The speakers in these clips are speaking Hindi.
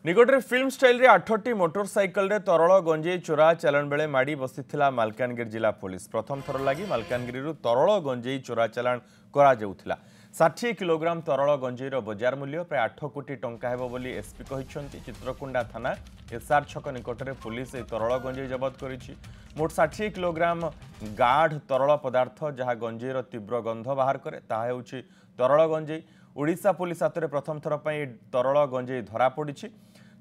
निकटरे फिल्म स्टाइल रे 8टी मोटरसाइकल रे तरल गंजेई चोरा चालान बेले माड़ी बसिथिला मालकानगिरी जिला पुलिस। प्रथम थर लगी मालकानगिरी तरल गंजेई चोरा चालान करा जाउथिला। 60 किलोग्राम तरल गंजेईर बजार मूल्य प्राय 8 कोटी टंका हेबो बोली एसपी कहिसंती। चित्रकुंडा थाना एसआर छक निकटरे पुलिस ए तरल गंजेई जबत करिछि। मोट 60 किलोग्राम गाढ़ तरल पदार्थ जहाँ गंजेईर तीव्र गंध बाहर करे ताहा हेउछि तरल गंजेई। ओडिशा पुलिस हाथ में प्रथम थर पर तरल गंजेई धरा पड़ी।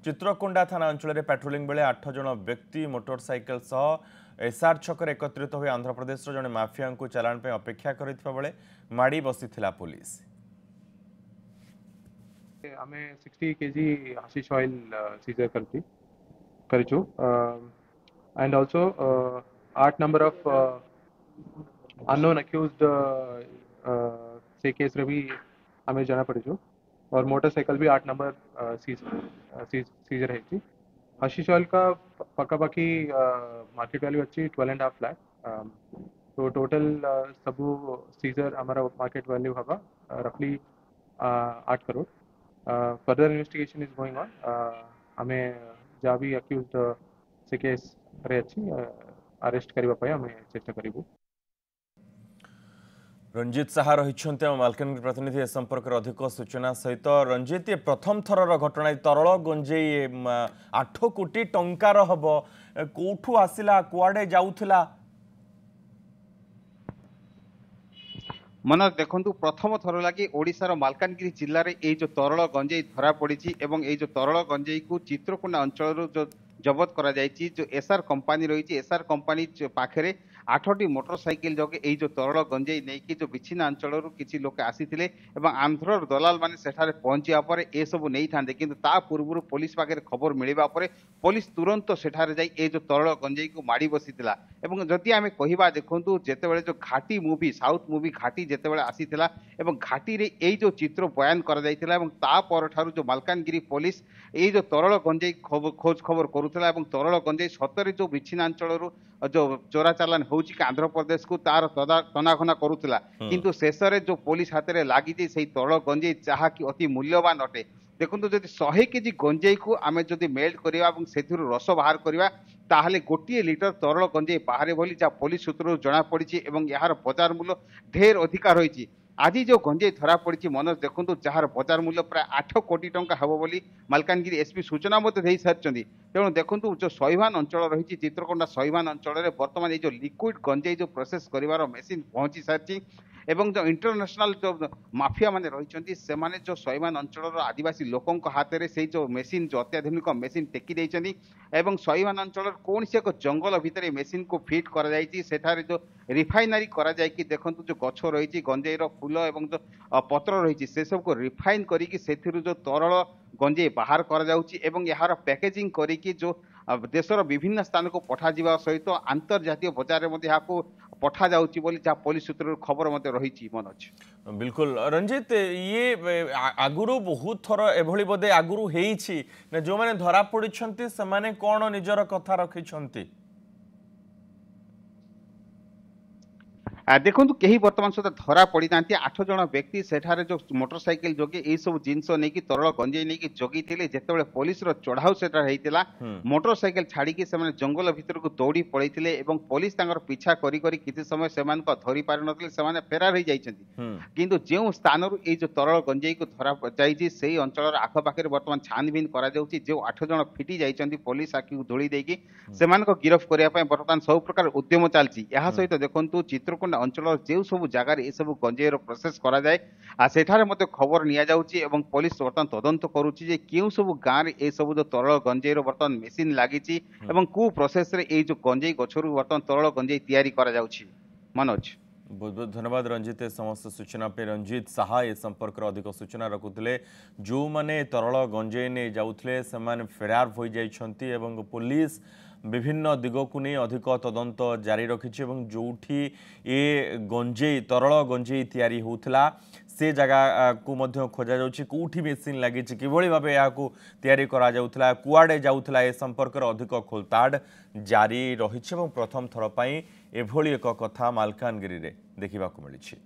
चित्रकोंडा थाना अंचल पेट्रोलिंग बेले 8 जन व्यक्ति मोटरसाइकेल सह एसआर छक एकत्रित हो आंध्र प्रदेश जड़े माफिया को चालाण पे अपेक्षा करथिबा बेले माड़ी बसिथिला पुलिस। हमें 60 केजी हाशिश ऑयल सीजर करिछु and also 8 number of unknown accused से केस रे भी हमें जाना पड़िछु और मोटरसाइकिल भी 8 नंबर सीजर है। हशीश ऑयल का पक्का मार्केट वैल्यू अच्छी 12.5 लाख। तो टोटल सब सीजर हमारा मार्केट वैल्यू होगा रफली 8 crore. Further investigation is going on. हमें जहाँ भी अक्यूज्ड से केस रे अच्छी अरेस्ट करने हमें चेष्टा करूँ। रंजित साहा रही मालकानगिरी प्रतिनिधि ए संपर्क में अधिक सूचना सहित। रंजित, ये प्रथम थरर घटना तरल गंजेई 8 कोटी टंकार हम कौठू आसिला कुआडे जाउथिला? मनोज देखु प्रथम थर लगी ओडिशार मालकानगिरी जिले में ये जो तरल गंजेई धरा पड़ी एवं ये जो तरल गंजेई को चित्रकोंडा अंचल जो जबत करा जायछि। जो एसआर कंपनी रही एसआर कंपनी पाखे 8टी मोटरसाइकिल जगे ये जो तरल गंजेई नहीं कि जो विच्छिन्न अंचल किसी लोक आसी आंध्र दलाल माने सेठारे पहुंचा पर ए सब नहीं था किंतु ता पूर्व पुलिस पाखे खबर मिलवा पर पुलिस तुरंत सेठारे जाई ए जो तरल गंजेई को माड़ी बसीथिला। एवं जदि आमे कहिबा देखंतु जेतेबेले जो घाटी मूवी साउथ मूवी घाटी जेतेबेले आसीथिला एवं घाटी रे ए जो चित्र बयान करा जायथिला एवं ता परठारु जो मालकानगिरी पुलिस ए जो तरल गंजेई खोज खबर करुथिला एवं तरल गंजेई सतरे जो विच्छिन्न अंचल जो चोरा चालान होउची कि आंध्र प्रदेश को तार तनाघना करुथिला किंतु शेषरे जो पुलिस हाथ में लगी से तरल गंजेई जहाँ कि अति मूल्यवान अटे। देखो जब 100 केजी गंजेई को आम जदि मेल्ट करवा से रस बाहर करवा ताहले गोटे लिटर तरल गंजेई बाहर बोली जहाँ पुलिस सूत्र जना पड़ी यार बजार मूल्य ढेर अधिकार रही। आज जो गंजेई धरा पड़ी मनोज देखु जार बजार मूल्य प्राय 8 कोटी टंका हम बोली मालकानगिरी एसपी सूचना दे सारी। तेणु देखु जो सहीवान अंचल रही चित्रकोंडा सहीवान अंचल में बर्तमान ये जो लिक्विड गंजेई जो प्रोसेस कर मेसीन पहुंची सारी एवं जो इंटरनेशनल जो माफिया माने रही से माने जो सहीवान अंचल आदिवासी लोकों हाथ में से जो मेसीन जो अत्याधुनिक मेसीन टेकी देइछन्ती एवं सहीवान अंचल कौन से एक जंगल भितर मेसीन को फिट कर जो रिफाइनारी करा जायकि देखंतु जो गछ रही गंजेईर फूल एवं जो पत्र रही से सब को रिफाइन करिकी सेथिरु जो तरल गंजेई बाहर करा जाउची एवं यार पैकेजिंग करिकी जो देशर विभिन्न स्थान को पठा जावा सहित अंतर्जातीय बजार में यहाँ पठा जाउची बोली जहाँ पुलिस सूत्र खबर मते रही। मनोज बिल्कुल रंजित, ये आगुरु बहुत थर एभली बोधे आगुरु हेइछि ना जो माने धरा पड़िछन्ति से माने कोन निजर कथा रखिछन्ति? देखो कहीं बर्तमान सुधा धरा पड़ी ना 8 जन व्यक्ति सेठारे जो मोटरसाइकिल जोगे ये सब जिनस नहीं तरल गंजेई नहीं जगी थे जिते पुलिस चढ़ाऊ सेटा होता मोटरसाइकिल छाड़ी से जंगल भीतर को दौड़ी पड़े पुलिस पीछा करी किसी समय से धरी पार न फेरार हो जाती किंतु जो स्थान ये जो तरल गंजेई को धरा जाइए से अंचल आखपाखे बर्तमान छानबीन करा जो 8 जन फिटी जाइए पुलिस आखि धूली देकी से गिरफ करने बर्तमान सब प्रकार उद्यम चलती। सहित देखो चित्रकोंडा अंचल जो सब जगार ये सब गंजेईर प्रोसेस करा जाए सेठारे मते खबर निया जाउची एवं पुलिस बर्तमान तदंत करुची जे केउ सब गाँव रे ए सब जो तरल गंजेईर बर्तमान मेसीन लागिची एवं कु प्रोसेस रे ए जो गंजेई गछरु बर्तमान तरल गंजेई तैयारी करा जाउची। मनोज बहुत बहुत धन्यवाद रंजित समस्त सूचना पे। रंजित साहा ए संपर्क अधिक सूचना रखुले जो माने तरल गंजेई ने जाउथले समान फेरार हो जाइछन्ती एवं पुलिस विभिन्न दिग को नहीं अधिक तदंत जारी रखी जोठी ये गंजेई तरल गंजेई तैयारी होता से जगह को मध्य खोजा जाउछि कोठी मेसीन लगी किभली भाबे याकू तैयारी करा जाउथला कुआडे जाउथला ए संपर्क अधिक खोलताड़ जारी रही प्रथम थर पई एभली एक कथा मालकानगिरी रे देखिबा को मिलिछि।